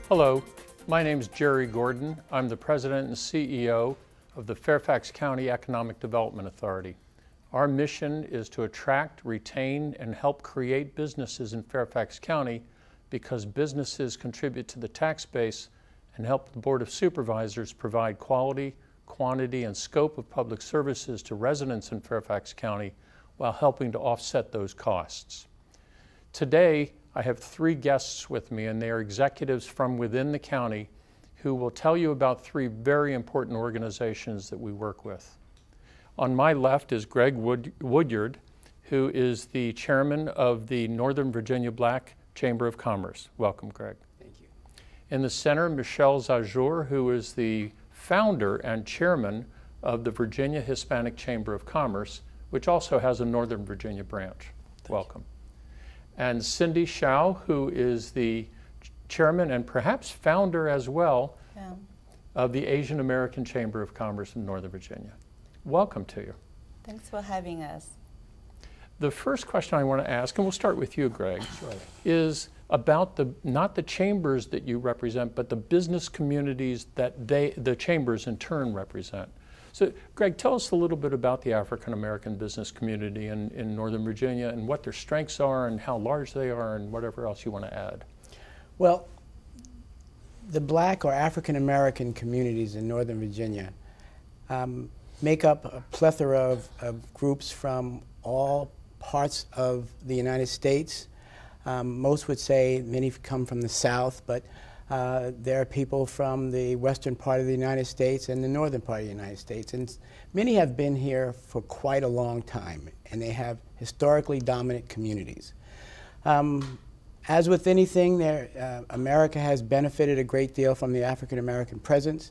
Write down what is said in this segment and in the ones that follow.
Hello, my name is Jerry Gordon. I'm the President and CEO of the Fairfax County Economic Development Authority. Our mission is to attract, retain, and help create businesses in Fairfax County because businesses contribute to the tax base and help the Board of Supervisors provide quality, quantity, and scope of public services to residents in Fairfax County while helping to offset those costs. Today, I have three guests with me, and they are executives from within the county who will tell you about three very important organizations that we work with. On my left is Greg Woodyard, who is the chairman of the Northern Virginia Black Chamber of Commerce. Welcome, Greg. Thank you. In the center, Michelle Zajour, who is the founder and chairman of the Virginia Hispanic Chamber of Commerce, which also has a Northern Virginia branch. Welcome. And Cindy Shao, who is the chairman and perhaps founder as well of the Asian American Chamber of Commerce in Northern Virginia. Welcome to you. Thanks for having us. The first question I want to ask, and we'll start with you, Greg, is about not the chambers that you represent, but the business communities that the chambers in turn represent. So, Greg, tell us a little bit about the African American business community in Northern Virginia and what their strengths are and how large they are and whatever else you want to add. Well, the Black or African American communities in Northern Virginia make up a plethora of groups from all parts of the United States. Most would say many come from the South, but there are people from the western part of the United States and the northern part of the United States. And many have been here for quite a long time, and they have historically dominant communities. As with anything, America has benefited a great deal from the African American presence.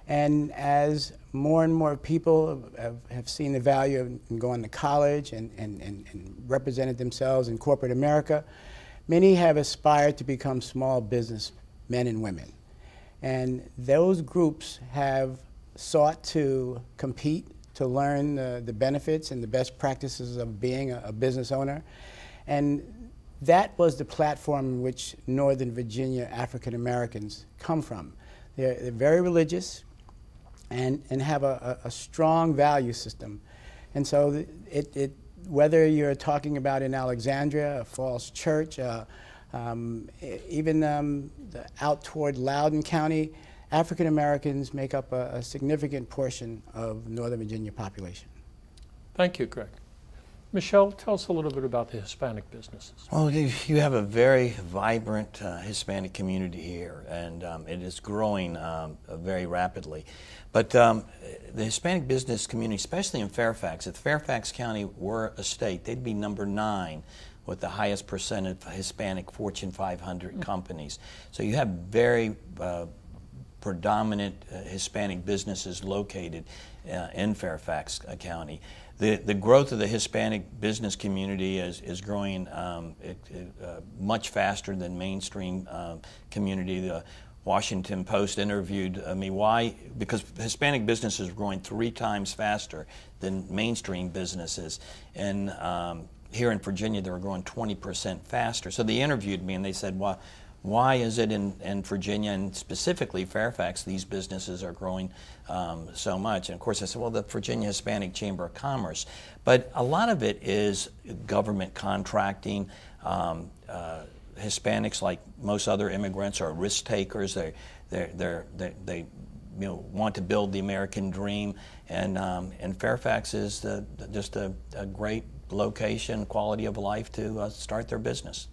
And as more and more people have seen the value of going to college and represented themselves in corporate America, many have aspired to become small business men and women. And those groups have sought to compete to learn the benefits and the best practices of being a business owner. And that was the platform in which Northern Virginia African Americans come from. They're very religious and have a strong value system. And so whether you're talking about in Alexandria, a Falls Church, even out toward Loudoun County, African Americans make up a significant portion of Northern Virginia population. Thank you, Greg. Michelle, tell us a little bit about the Hispanic businesses. Well, you have a very vibrant Hispanic community here, and it is growing very rapidly. But the Hispanic business community, especially in Fairfax, if Fairfax County were a state, they'd be number 9 with the highest percentage of Hispanic Fortune 500 companies. So you have very predominant Hispanic businesses located in Fairfax County. The growth of the Hispanic business community is growing much faster than mainstream community. The Washington Post interviewed me why, because Hispanic businesses are growing 3 times faster than mainstream businesses. And here in Virginia, they were growing 20% faster. So they interviewed me and they said, well, why is it in Virginia and specifically Fairfax these businesses are growing so much? And of course I said, well, the Virginia Hispanic Chamber of Commerce. But a lot of it is government contracting. Hispanics, like most other immigrants, are risk takers. They want to build the American dream, and Fairfax is just a great location, quality of life to start their business.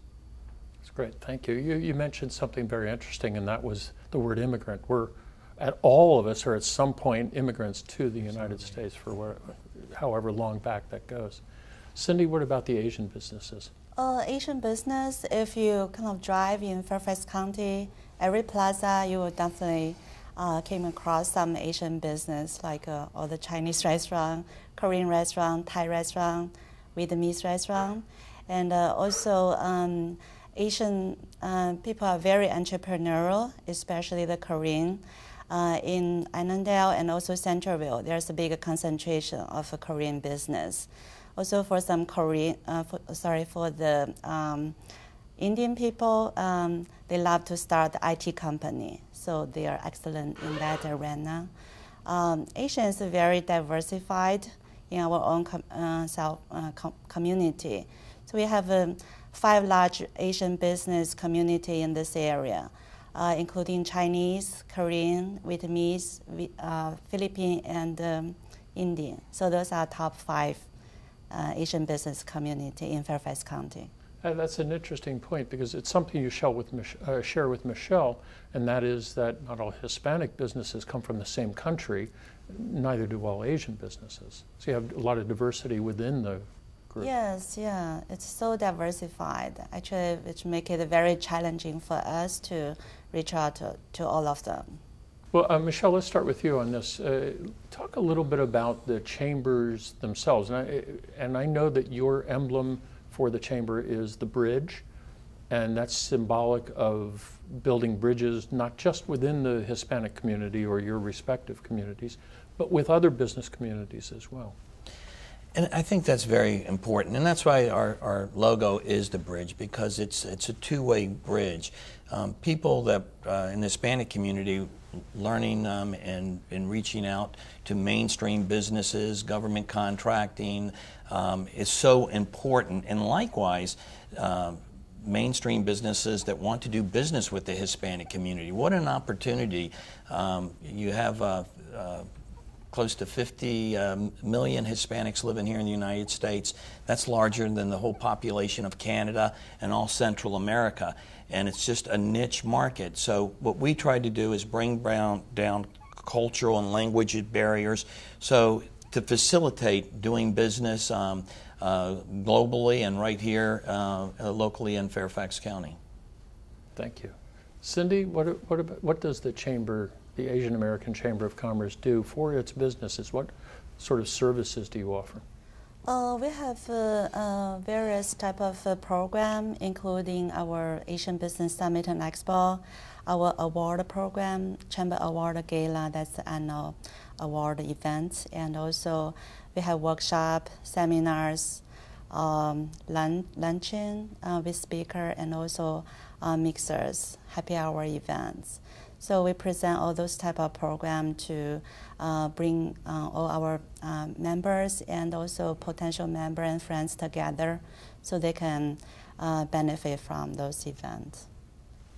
That's great, thank you. You mentioned something very interesting, and that was the word immigrant. All of us are at some point immigrants to the United States for however long back that goes. Cindy, what about the Asian businesses? Asian business, if you kind of drive in Fairfax County, every plaza, you will definitely came across some Asian business, like all the Chinese restaurant, Korean restaurant, Thai restaurant, Vietnamese restaurant. And also Asian people are very entrepreneurial, especially the Korean. In Annandale and also Centralville, there's a big concentration of a Korean business. Also for some Korean, for the Indian people, they love to start IT company, so they are excellent in that arena. Asians are very diversified in our own community. So we have 5 large Asian business community in this area, including Chinese, Korean, Vietnamese, Philippine, and Indian. So those are top 5 Asian business community in Fairfax County. That's an interesting point because it's something you share with Michelle, and that is that not all Hispanic businesses come from the same country, neither do all Asian businesses. So you have a lot of diversity within the group. Yes, yeah, it's so diversified. Actually, which makes it very challenging for us to reach out to all of them. Well, Michelle, let's start with you on this. Talk a little bit about the chambers themselves. And I know that your emblem for the chamber is the bridge, and that's symbolic of building bridges not just within the Hispanic community or your respective communities, but with other business communities as well. And I think that's very important, and that's why our logo is the bridge, because it's a two-way bridge. People that in the Hispanic community learning and reaching out to mainstream businesses, government contracting is so important, and likewise mainstream businesses that want to do business with the Hispanic community. What an opportunity. You have close to 50 million Hispanics living here in the United States. That's larger than the whole population of Canada and all Central America. And it's just a niche market. So what we try to do is bring down cultural and language barriers, so to facilitate doing business globally and right here locally in Fairfax County. Thank you. Cindy, what does the Chamber, the Asian American Chamber of Commerce, do for its businesses? What sort of services do you offer? We have various type of program, including our Asian Business Summit and Expo, our award program, Chamber Award Gala, that's the annual award event, and also we have workshop, seminars, luncheon with speaker, and also mixers, happy hour events. So we present all those type of program to bring all our members and also potential member and friends together so they can benefit from those events.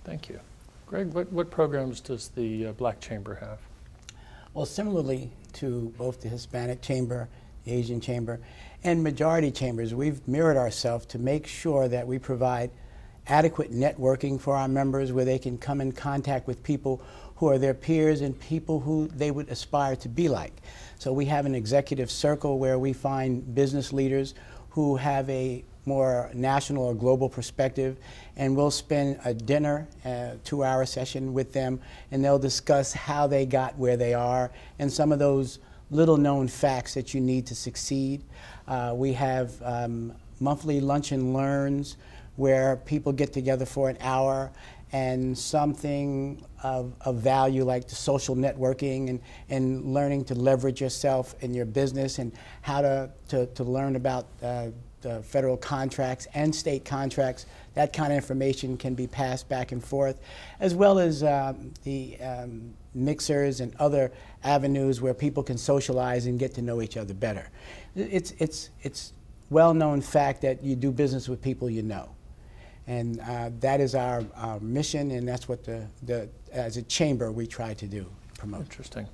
Thank you. Greg, what programs does the Black Chamber have? Well, similarly to both the Hispanic Chamber, the Asian Chamber, and majority chambers, we've mirrored ourselves to make sure that we provide adequate networking for our members where they can come in contact with people who are their peers and people who they would aspire to be like. So we have an executive circle where we find business leaders who have a more national or global perspective, and we'll spend a dinner, 2-hour session with them, and they'll discuss how they got where they are and some of those little known facts that you need to succeed. We have monthly lunch and learns where people get together for an hour and something of value like the social networking and learning to leverage yourself in your business and how to learn about the federal contracts and state contracts. That kind of information can be passed back and forth, as well as the mixers and other avenues where people can socialize and get to know each other better. It's well-known fact that you do business with people you know. And that is our mission, and that's what as a chamber we try to do, promote. Interesting.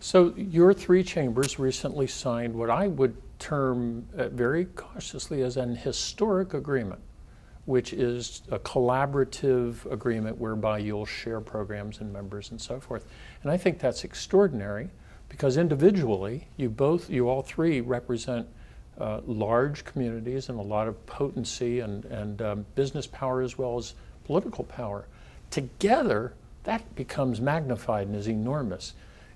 So your 3 chambers recently signed what I would term very cautiously as an historic agreement, which is a collaborative agreement whereby you'll share programs and members and so forth. And I think that's extraordinary because individually, you all 3 represent large communities and a lot of potency and business power as well as political power. Together, that becomes magnified and is enormous.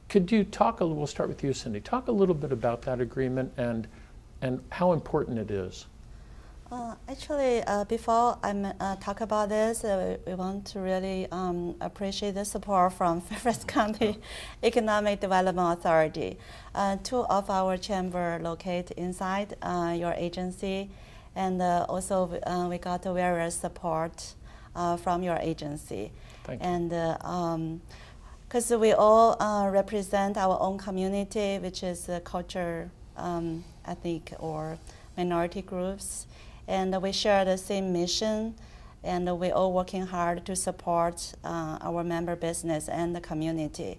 Could you talk a little, we'll start with you, Cindy, talk a little bit about that agreement and how important it is. Actually, before I talk about this, we want to really appreciate the support from Fairfax County Economic Development Authority. 2 of our chambers locate inside your agency, And also we got various support from your agency. Thank you. And because we all represent our own community, which is culture, ethnic or minority groups, and we share the same mission, and we're all working hard to support our member business and the community.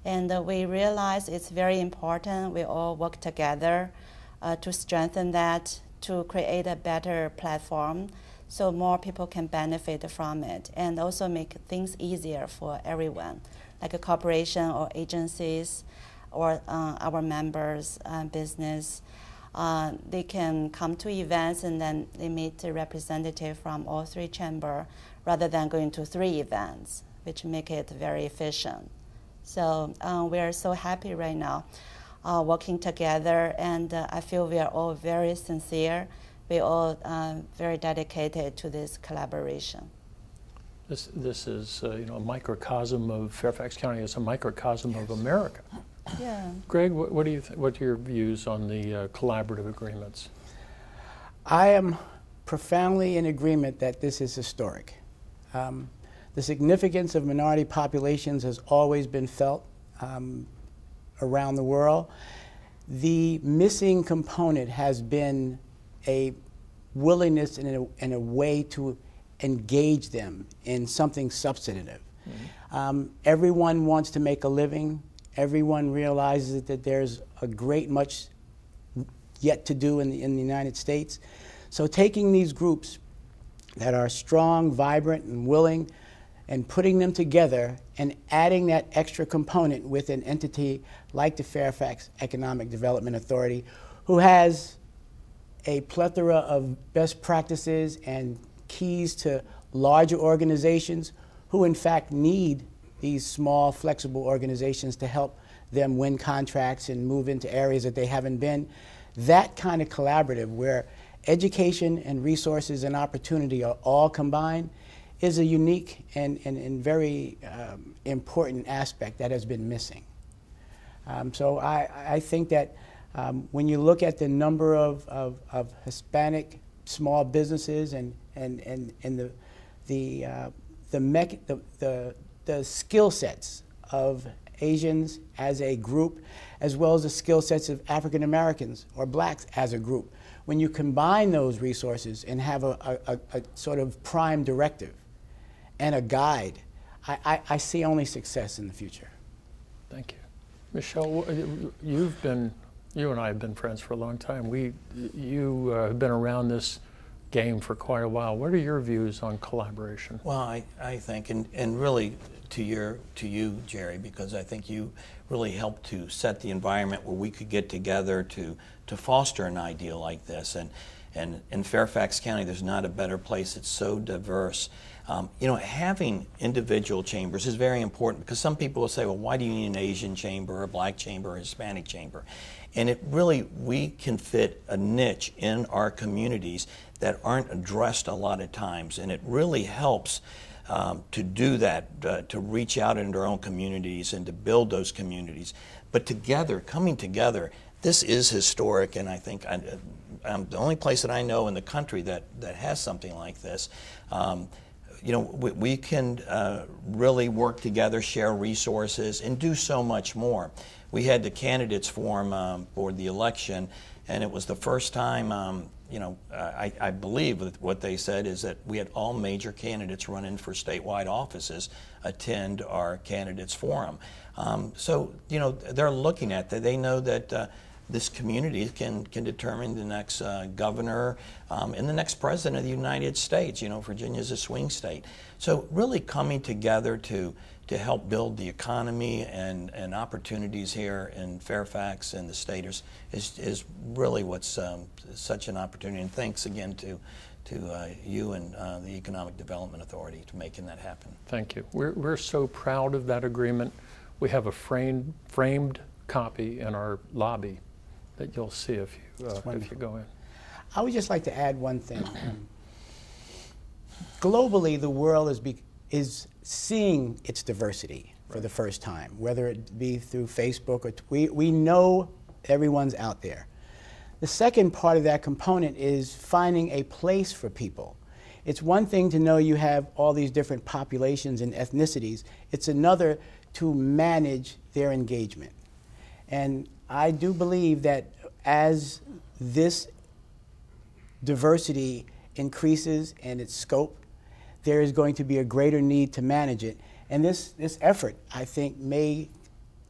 And we realize it's very important we all work together to strengthen that, to create a better platform so more people can benefit from it, and also make things easier for everyone, like a corporation or agencies or our members' business. They can come to events and then they meet a representative from all three chambers rather than going to 3 events, which make it very efficient. So we are so happy right now working together, and I feel we are all very sincere. We all very dedicated to this collaboration. This is you know, a microcosm of Fairfax County. It's a microcosm of America. Yeah. Greg, what do you what are your views on the collaborative agreements? I am profoundly in agreement that this is historic. The significance of minority populations has always been felt around the world. The missing component has been a willingness and a way to engage them in something substantive. Mm-hmm. Everyone wants to make a living. Everyone realizes that there's a great much yet to do in the United States. So taking these groups that are strong, vibrant, and willing, and putting them together and adding that extra component with an entity like the Fairfax Economic Development Authority, who has a plethora of best practices and keys to larger organizations who in fact need these small, flexible organizations to help them win contracts and move into areas that they haven't been. That kind of collaborative where education and resources and opportunity are all combined is a unique and very important aspect that has been missing. So I think that when you look at the number of Hispanic small businesses and the skill sets of Asians as a group, as well as the skill sets of African Americans or blacks as a group, when you combine those resources and have a sort of prime directive and a guide, I see only success in the future. Thank you. Michelle, you and I have been friends for a long time. You have been around this game for quite a while. What are your views on collaboration? Well, I think, and really to you, Jerry, because I think you really helped to set the environment where we could get together to foster an idea like this. And in Fairfax County, there's not a better place. It's so diverse. You know, having individual chambers is very important, because some people will say, well, why do you need an Asian chamber, a black chamber, a Hispanic chamber? And it really, we can fit a niche in our communities that aren't addressed a lot of times. And it really helps to do that, to reach out into our own communities and to build those communities. But together, coming together, this is historic, and I think I'm the only place that I know in the country that has something like this. You know, we can really work together, share resources, and do so much more. We had the candidates forum for the election, and it was the first time, you know, I believe that what they said is that we had all major candidates running for statewide offices attend our candidates forum. So, you know, they're looking at that. They know that this community can determine the next governor and the next president of the United States. You know, Virginia's a swing state. So really coming together to help build the economy and opportunities here in Fairfax and the state is really what's such an opportunity. And thanks again to you and the Economic Development Authority to making that happen. Thank you. We're so proud of that agreement. We have a framed copy in our lobby that you'll see if you go in. I would just like to add one thing. Globally, the world is seeing its diversity for the first time, whether it be through Facebook or we know everyone's out there. The second part of that component is finding a place for people. It's one thing to know you have all these different populations and ethnicities. It's another to manage their engagement. And I do believe that as this diversity increases in its scope, there is going to be a greater need to manage it. And this effort, I think, may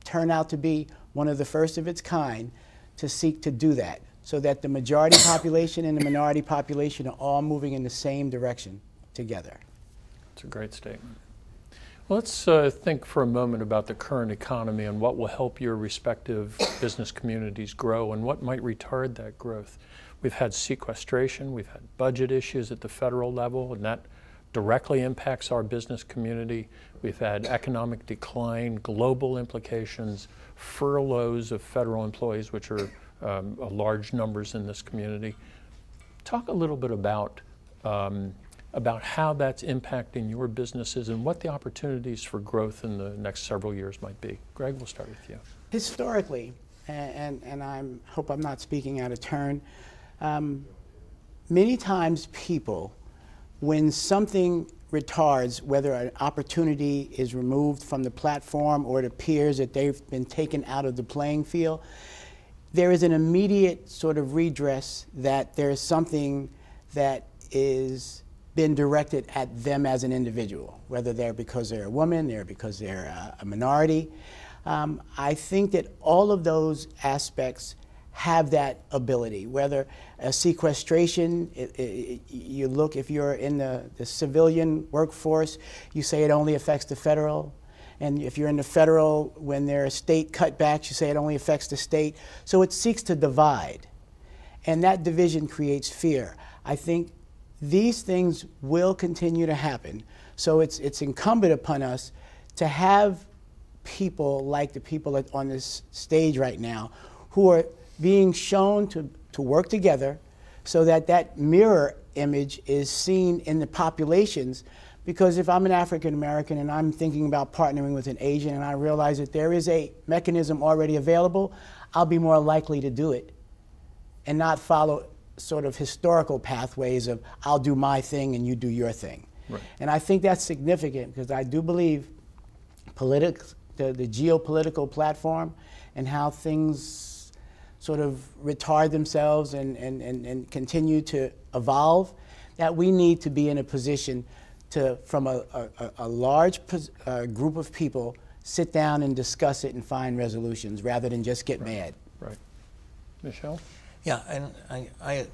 turn out to be one of the first of its kind to seek to do that, so that the majority population and the minority population are all moving in the same direction together. That's a great statement. Well, let's think for a moment about the current economy and what will help your respective business communities grow and what might retard that growth. We've had sequestration, we've had budget issues at the federal level, and that directly impacts our business community. We've had economic decline, global implications, furloughs of federal employees, which are large numbers in this community. Talk a little bit about how that's impacting your businesses and what the opportunities for growth in the next several years might be. Greg, we'll start with you. Historically, and I hope I'm not speaking out of turn, many times people, when something retards, whether an opportunity is removed from the platform or it appears that they've been taken out of the playing field, there is an immediate sort of redress that there is something that is been directed at them as an individual, whether they're because they're a woman, they're because they're a minority. I think that all of those aspects have that ability, whether a sequestration, you look, if you're in the civilian workforce, you say it only affects the federal. And if you're in the federal, when there are state cutbacks, you say it only affects the state. So it seeks to divide. And that division creates fear. I think these things will continue to happen. So it's incumbent upon us to have people like the people on this stage right now who are being shown to work together so that that mirror image is seen in the populations. Because if I'm an African American and I'm thinking about partnering with an Asian and I realize that there is a mechanism already available, I'll be more likely to do it and not follow sort of historical pathways of I'll do my thing and you do your thing. Right. And I think that's significant because I do believe the geopolitical platform and how things sort of retard themselves and continue to evolve, that we need to be in a position to, from a large group of people, sit down and discuss it and find resolutions rather than just get mad. Right. Michelle? Yeah, and I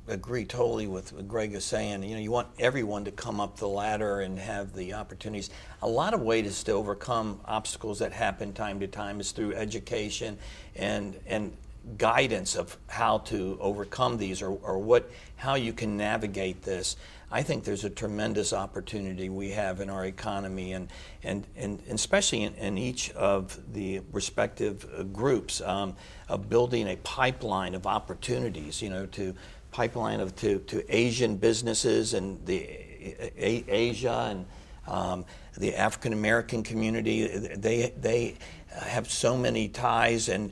agree totally with what Greg is saying. You know, you want everyone to come up the ladder and have the opportunities. A lot of ways to overcome obstacles that happen time to time is through education and guidance of how to overcome these or how you can navigate this. I think there's a tremendous opportunity we have in our economy and especially in each of the respective groups of building a pipeline of opportunities, you know, to Asian businesses and the Asia and the African American community. They have so many ties and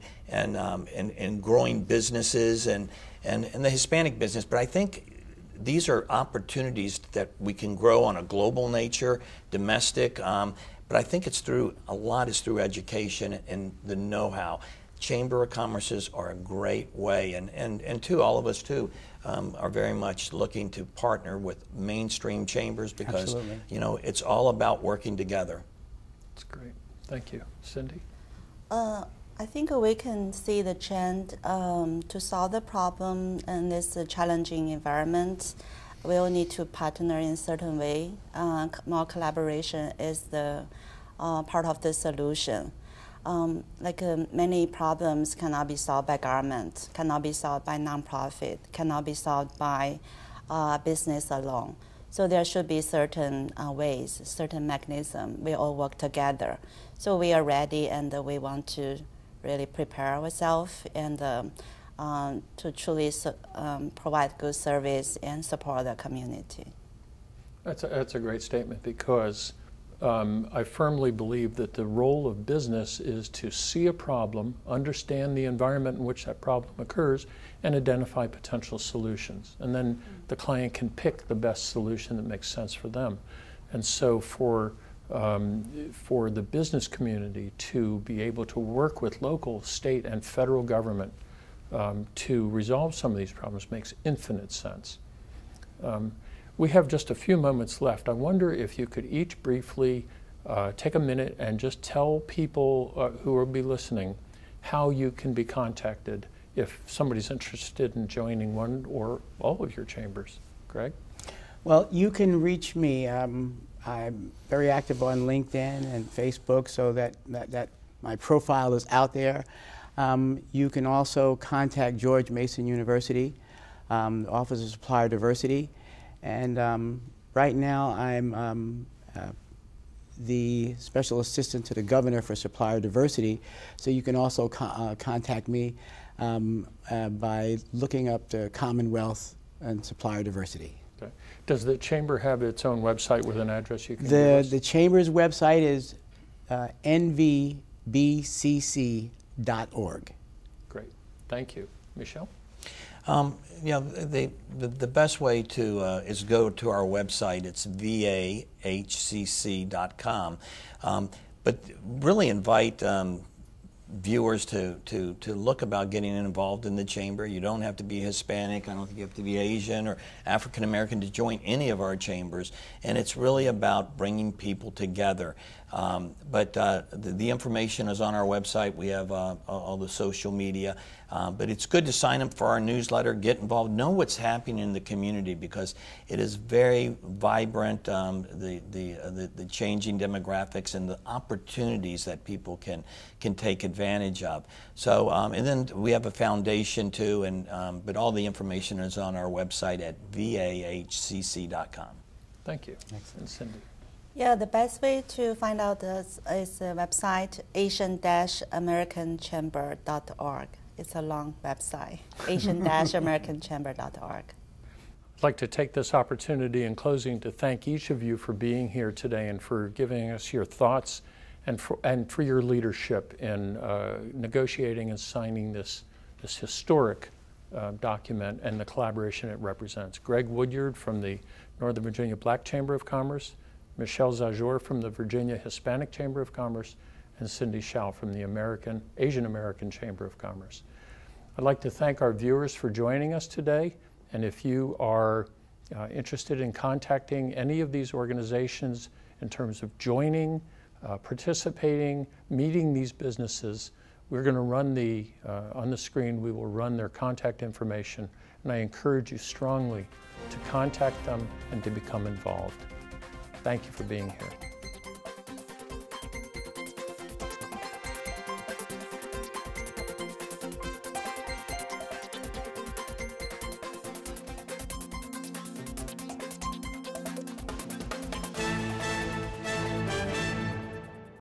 growing businesses and the Hispanic business. But I think these are opportunities that we can grow on a global nature, domestic. But I think a lot is through education and the know-how. Chamber of Commerces are a great way, and too, all of us too are very much looking to partner with mainstream chambers because Absolutely. You know, it's all about working together. That's great. Thank you. Cindy? I think we can see the trend to solve the problem in this challenging environment. We'll need to partner in a certain way. More collaboration is the part of the solution. Many problems cannot be solved by government, cannot be solved by nonprofit, cannot be solved by business alone. So there should be certain ways, certain mechanism. We all work together. So we are ready and we want to really prepare ourselves and to truly provide good service and support the community. That's a great statement because I firmly believe that the role of business is to see a problem, understand the environment in which that problem occurs, and identify potential solutions. And then the client can pick the best solution that makes sense for them. And so for the business community to be able to work with local, state, and federal government to resolve some of these problems makes infinite sense. We have just a few moments left. I wonder if you could each briefly take a minute and just tell people who will be listening how you can be contacted if somebody's interested in joining one or all of your chambers. Greg? Well, you can reach me. I'm very active on LinkedIn and Facebook, so that my profile is out there. You can also contact George Mason University, the Office of Supplier Diversity. And right now I'm the Special Assistant to the Governor for Supplier Diversity, so you can also contact me by looking up the Commonwealth and Supplier Diversity. Okay. Does the Chamber have its own website with an address you can give us? The Chamber's website is nvbcc.org. Great. Thank you. Michelle? The best way to is go to our website. It's VAHCC.com. But really invite viewers to look about getting involved in the Chamber. You don't have to be Hispanic. I don't think you have to be Asian or African American to join any of our chambers. And it's really about bringing people together. But the information is on our website. We have all the social media. But it's good to sign up for our newsletter, get involved, know what's happening in the community, because it is very vibrant, the changing demographics and the opportunities that people can take advantage of. So, and then we have a foundation too, but all the information is on our website at vahcc.com. Thank you. Excellent. Cindy? Yeah, the best way to find out this is the website asian-americanchamber.org. It's a long website, asian-americanchamber.org. I'd like to take this opportunity in closing to thank each of you for being here today and for giving us your thoughts and for your leadership in negotiating and signing this historic document and the collaboration it represents. Greg Woodyard from the Northern Virginia Black Chamber of Commerce, Michelle Zajour from the Virginia Hispanic Chamber of Commerce, and Cindy Schau from the Asian American Chamber of Commerce. I'd like to thank our viewers for joining us today, and if you are interested in contacting any of these organizations in terms of joining, participating, meeting these businesses, we're going to run on the screen, we will run their contact information, and I encourage you strongly to contact them and to become involved. Thank you for being here.